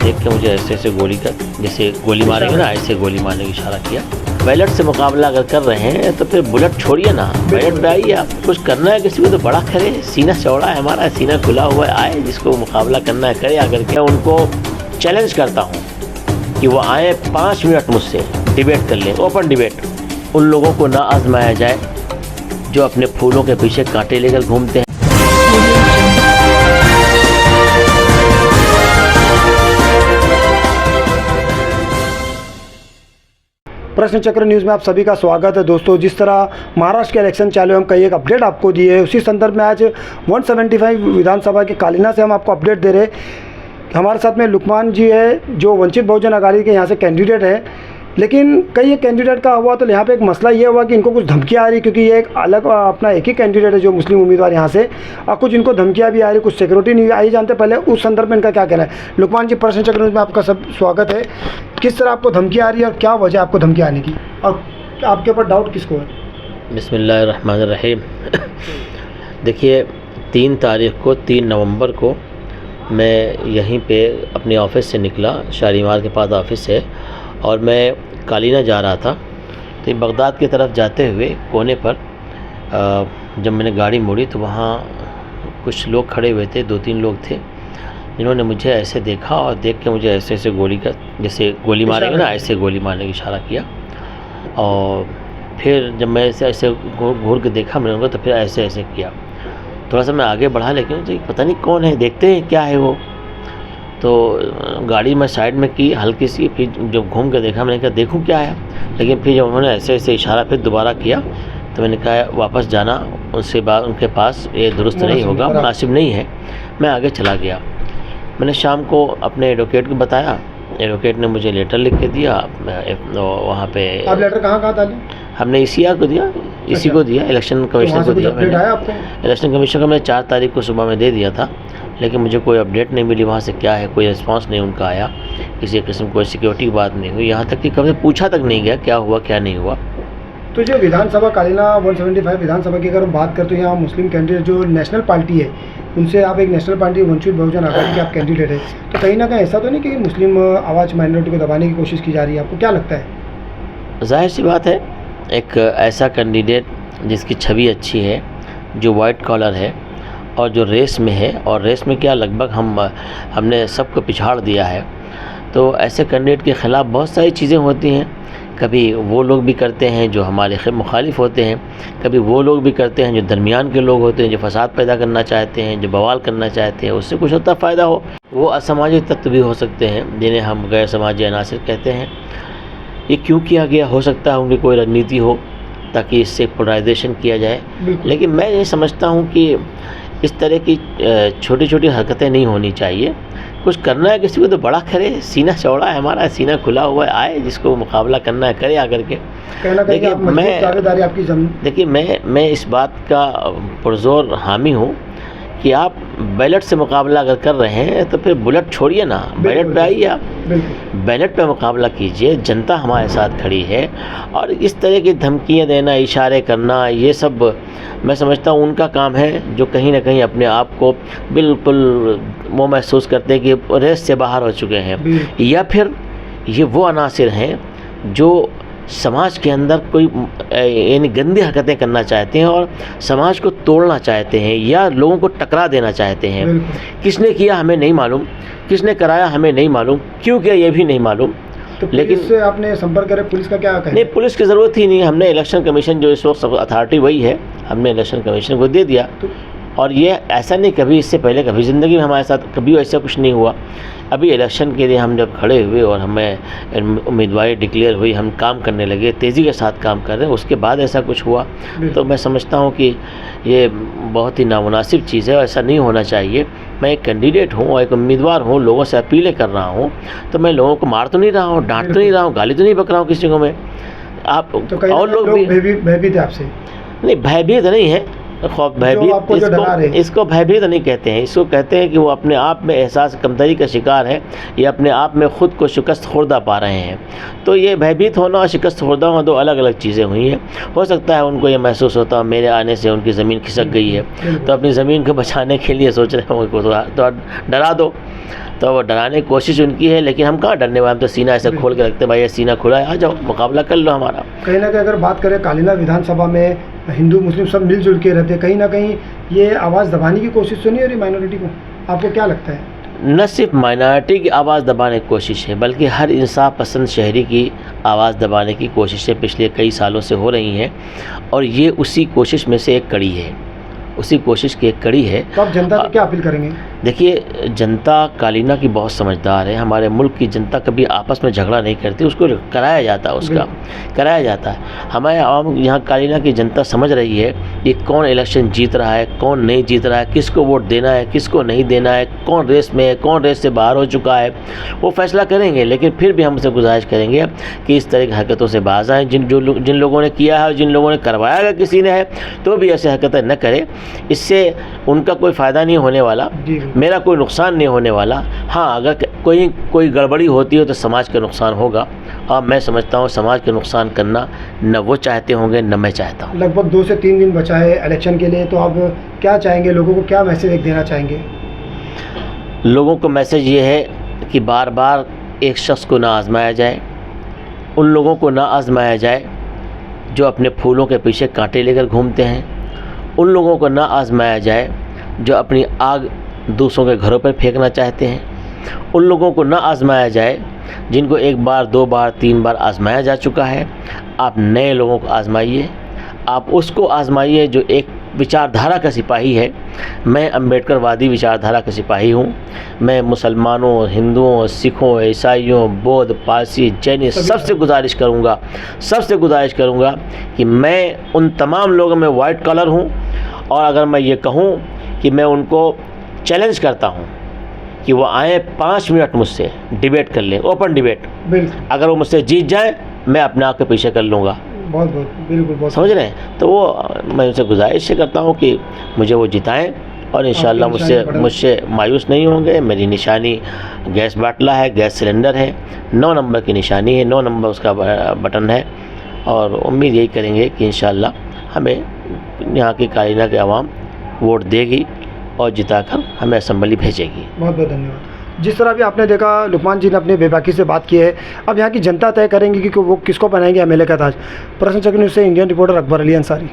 देख के मुझे ऐसे ऐसे गोली कर, जैसे गोली मारेंगे ना ऐसे गोली मारने की इशारा किया। बैलेट से मुकाबला अगर कर रहे हैं तो फिर बुलेट छोड़िए ना, बैलेट पे आइए। आप कुछ करना है किसी को तो बड़ा करे, सीना चौड़ा है हमारा, सीना खुला हुआ है, आए जिसको मुकाबला करना है करे आकर के। उनको चैलेंज करता हूँ कि वो आए 5 मिनट मुझसे डिबेट कर लें, ओपन डिबेट। उन लोगों को ना आजमाया जाए जो अपने फूलों के पीछे कांटे लेकर घूमते हैं। प्रश्न चक्र न्यूज़ में आप सभी का स्वागत है। दोस्तों, जिस तरह महाराष्ट्र के इलेक्शन चालू है, हम कई एक अपडेट आपको दिए है। उसी संदर्भ में आज 175 विधानसभा के कालीना से हम आपको अपडेट दे रहे हैं। हमारे साथ में लुकमान जी है जो वंचित बहुजन आघाड़ी के यहाँ से कैंडिडेट है। लेकिन कई एक कैंडिडेट का हुआ तो यहाँ पे एक मसला ये हुआ कि इनको कुछ धमकियाँ आ रही, क्योंकि ये एक अलग अपना एक ही कैंडिडेट है जो मुस्लिम उम्मीदवार यहाँ से, और कुछ इनको धमकियाँ भी आ रही, कुछ सिक्योरिटी नहीं आई जानते। पहले उस संदर्भ में इनका क्या कहना है। लुकमान जी, प्रश्न चक्र में आपका सब स्वागत है। किस तरह आपको धमकियाँ आ रही है और क्या वजह आपको धमकी आने की, और आपके ऊपर डाउट किसको है? बिस्मिल्लाहिर्रहमानिर्रहीम। देखिए, 3 नवंबर को मैं यहीं पे अपने ऑफ़िस से निकला, शालीमार के पास ऑफ़िस है, और मैं कालीना जा रहा था। तो बगदाद की तरफ जाते हुए कोने पर जब मैंने गाड़ी मोड़ी तो वहाँ कुछ लोग खड़े हुए थे, 2-3 लोग थे, जिन्होंने मुझे ऐसे देखा और देख के मुझे ऐसे ऐसे गोली कर, जैसे गोली मारेंगे ना ऐसे गोली मारने की इशारा किया। और फिर जब मैं ऐसे घूर के देखा मैंने उनको, तो फिर ऐसे ऐसे किया। थोड़ा सा मैं आगे बढ़ा, लेकिन तो पता नहीं कौन है, देखते हैं क्या है वो। तो गाड़ी मैं साइड में की हल्की सी, फिर जब घूम के देखा मैंने कहा देखूं क्या है। लेकिन फिर जब उन्होंने ऐसे ऐसे इशारा फिर दोबारा किया तो मैंने कहा वापस जाना उससे बाद उनके पास ये दुरुस्त नहीं होगा, मुनासिब नहीं है। मैं आगे चला गया। मैंने शाम को अपने एडवोकेट को बताया, एडवोकेट ने मुझे लेटर लिख के दिया। वहाँ पे आप लेटर कहाँ डाले? हमने इसी को दिया, इसी को दिया, इलेक्शन कमीशन को दिया। इलेक्शन कमीशन को मैं 4 तारीख को सुबह में दे दिया था, लेकिन मुझे कोई अपडेट नहीं मिली वहाँ से, क्या है कोई रिस्पांस नहीं उनका आया, किसी किस्म कोई सिक्योरिटी की बात नहीं हुई, यहाँ तक कि कभी पूछा तक नहीं गया क्या हुआ क्या नहीं हुआ। तो जो विधानसभा कालीना 175 विधानसभा की अगर हम बात करते हैं, यहाँ मुस्लिम कैंडिडेट जो नेशनल पार्टी है, उनसे आप एक नेशनल पार्टी वंचित बहुजन आघाड़ी के आप कैंडिडेट है, तो कहीं ना कहीं ऐसा तो नहीं कि मुस्लिम आवाज़ माइनॉरिटी को दबाने की कोशिश की जा रही है? आपको क्या लगता है? जाहिर सी बात है, एक ऐसा कैंडिडेट जिसकी छवि अच्छी है, जो वाइट कॉलर है और जो रेस में है, और रेस में क्या लगभग हमने सबको पिछाड़ दिया है। तो ऐसे कैंडिडेट के ख़िलाफ़ बहुत सारी चीज़ें होती हैं। कभी वो लोग भी करते हैं जो हमारे मुखालिफ होते हैं, कभी वो लोग भी करते हैं जो दरमियान के लोग होते हैं, जो फसाद पैदा करना चाहते हैं, जो बवाल करना चाहते हैं, उससे कुछ होता फ़ायदा हो। वो असामाजिक तत्व भी हो सकते हैं जिन्हें हम गैर समाजी अनासिर कहते हैं। ये क्यों किया गया, हो सकता है उनकी कोई रणनीति हो ताकि इससे पोलराइजेशन किया जाए। लेकिन मैं ये समझता हूँ कि इस तरह की छोटी छोटी हरकतें नहीं होनी चाहिए। कुछ करना है किसी को तो बड़ा करे, सीना चौड़ा है हमारा, सीना खुला हुआ है, आए जिसको मुकाबला करना है करे आकर के। देखिए, मैं इस बात का पुरजोर हामी हूँ कि आप बैलेट से मुकाबला अगर कर रहे हैं तो फिर बुलेट छोड़िए ना, बैलेट पे आइए। आप बैलेट पे मुकाबला कीजिए, जनता हमारे साथ खड़ी है। और इस तरह की धमकियाँ देना, इशारे करना, ये सब मैं समझता हूँ उनका काम है जो कहीं ना कहीं अपने आप को बिल्कुल वो महसूस करते हैं कि रेस से बाहर हो चुके हैं, या फिर ये वो अनासिर हैं जो समाज के अंदर कोई यानी गंदी हरकतें करना चाहते हैं और समाज को तोड़ना चाहते हैं, या लोगों को टकरा देना चाहते हैं। किसने किया हमें नहीं मालूम, किसने कराया हमें नहीं मालूम, क्यों किया ये भी नहीं मालूम। तो लेकिन इससे आपने संपर्क करें, पुलिस का क्या कहना? नहीं, पुलिस की ज़रूरत ही नहीं। हमने इलेक्शन कमीशन जो इस वक्त अथॉरिटी वही है, हमने इलेक्शन कमीशन को दे दिया। और ये ऐसा नहीं, कभी इससे पहले कभी ज़िंदगी में हमारे साथ कभी ऐसा कुछ नहीं हुआ। अभी इलेक्शन के लिए हम जब खड़े हुए और हमें उम्मीदवारी डिक्लेयर हुई, हम काम करने लगे, तेज़ी के साथ काम कर रहे हैं, उसके बाद ऐसा कुछ हुआ तो मैं समझता हूँ कि ये बहुत ही नामुनासिब चीज़ है, ऐसा नहीं होना चाहिए। मैं एक कैंडिडेट हूँ और एक उम्मीदवार हूँ, लोगों से अपीलें कर रहा हूँ, तो मैं लोगों को मार तो नहीं रहा हूँ, डांट तो नहीं रहा हूँ, गाली तो नहीं बक रहा हूँ किसी को मैं। आप तो और लोग भी भयभीत है आपसे? नहीं, भयभीत नहीं है, खौफ जो आपको जो डरा रहे हैं। इसको भयभीत नहीं कहते हैं, इसको कहते हैं कि वो अपने आप में एहसास कमतरी का शिकार है या अपने आप में ख़ुद को शिकस्त खुर्दा पा रहे हैं। तो ये भयभीत होना और शिकस्त खुर्दा होना दो अलग अलग चीज़ें हुई हैं। हो सकता है उनको ये महसूस होता है मेरे आने से उनकी ज़मीन खिसक गई है, तो अपनी ज़मीन को बचाने के लिए सोच रहे हैं उनको तो डरा दो, तो वो डराने की कोशिश उनकी है। लेकिन हम कहाँ डरने वाले, हम तो सीना ऐसे खोल के रखते हैं, भाई ये सीना खुला है, आ जाओ मुकाबला कर लो हमारा। कहीं ना कहीं अगर बात करें कालीना विधानसभा में हिंदू मुस्लिम सब मिलजुल के रहते हैं, कहीं ना कहीं ये आवाज़ दबाने की कोशिश तो नहीं हो रही माइनॉरिटी को? आपको क्या लगता है? न सिर्फ माइनॉरिटी की आवाज़ दबाने की कोशिश है, बल्कि हर इंसाफ पसंद शहरी की आवाज़ दबाने की कोशिशें पिछले कई सालों से हो रही हैं, और ये उसी कोशिश में से एक कड़ी है, उसी कोशिश की एक कड़ी है। तो आप जनता को क्या अपील करेंगे? देखिए, जनता कालीना की बहुत समझदार है। हमारे मुल्क की जनता कभी आपस में झगड़ा नहीं करती, उसको कराया जाता है, उसका कराया जाता है। हमारे आवाम यहाँ कालीना की जनता समझ रही है कि कौन इलेक्शन जीत रहा है, कौन नहीं जीत रहा है, किसको वोट देना है, किसको नहीं देना है, कौन रेस में है, कौन रेस से बाहर हो चुका है, वो फैसला करेंगे। लेकिन फिर भी हम उसे गुजारिश करेंगे कि इस तरह की हरकतों से बाज आएँ। जिन लोगों ने किया है और जिन लोगों ने करवाया अगर किसी ने है, तो भी ऐसी हरकतें न करें। इससे उनका कोई फ़ायदा नहीं होने वाला, मेरा कोई नुकसान नहीं होने वाला। हाँ, अगर कोई गड़बड़ी होती हो तो समाज का नुकसान होगा, और मैं समझता हूँ समाज का नुकसान करना न वो चाहते होंगे न मैं चाहता हूँ। लगभग 2 से 3 दिन बचा है इलेक्शन के लिए, तो आप क्या चाहेंगे, लोगों को क्या मैसेज देना चाहेंगे? लोगों को मैसेज ये है कि बार बार एक शख्स को ना आजमाया जाए, उन लोगों को ना आजमाया जाए जो अपने फूलों के पीछे कांटे लेकर घूमते हैं, उन लोगों को ना आजमाया जाए जो अपनी आग दूसरों के घरों पर फेंकना चाहते हैं, उन लोगों को ना आजमाया जाए जिनको 1 बार 2 बार 3 बार आजमाया जा चुका है। आप नए लोगों को आजमाइए, आप उसको आजमाइए जो एक विचारधारा का सिपाही है। मैं अम्बेडकरवादी विचारधारा का सिपाही हूँ। मैं मुसलमानों, हिंदुओं, सिखों, ईसाइयों, बौद्ध, पारसी, जैनी सबसे गुजारिश करूँगा कि मैं उन तमाम लोगों में वाइट कलर हूँ। और अगर मैं ये कहूँ कि मैं उनको चैलेंज करता हूँ कि वो आए 5 मिनट मुझसे डिबेट कर लें, ओपन डिबेट। अगर वो मुझसे जीत जाए, मैं अपने आप के पीछे कर लूँगा। बिल्कुल समझ रहे हैं? तो वो मैं उनसे गुजारिश करता हूँ कि मुझे वो जिताएं, और इंशाल्लाह मुझसे मायूस नहीं होंगे। मेरी निशानी गैस बाटला है, गैस सिलेंडर है, 9 नंबर की निशानी है, 9 नंबर उसका बटन है, और उम्मीद यही करेंगे कि इंशाल्लाह हमें यहाँ की कालीना के आवाम वोट देगी और जिताकर हमें असेंबली भेजेगी। बहुत बहुत धन्यवाद। जिस तरह भी आपने देखा, लुकमान जी ने अपने बेबाकी से बात की है। अब यहाँ की जनता तय करेंगी कि वो किसको पहनाएंगे एमएलए का ताज। प्रश्न चक्र न्यूज़ से इंडियन रिपोर्टर अकबर अली अंसारी।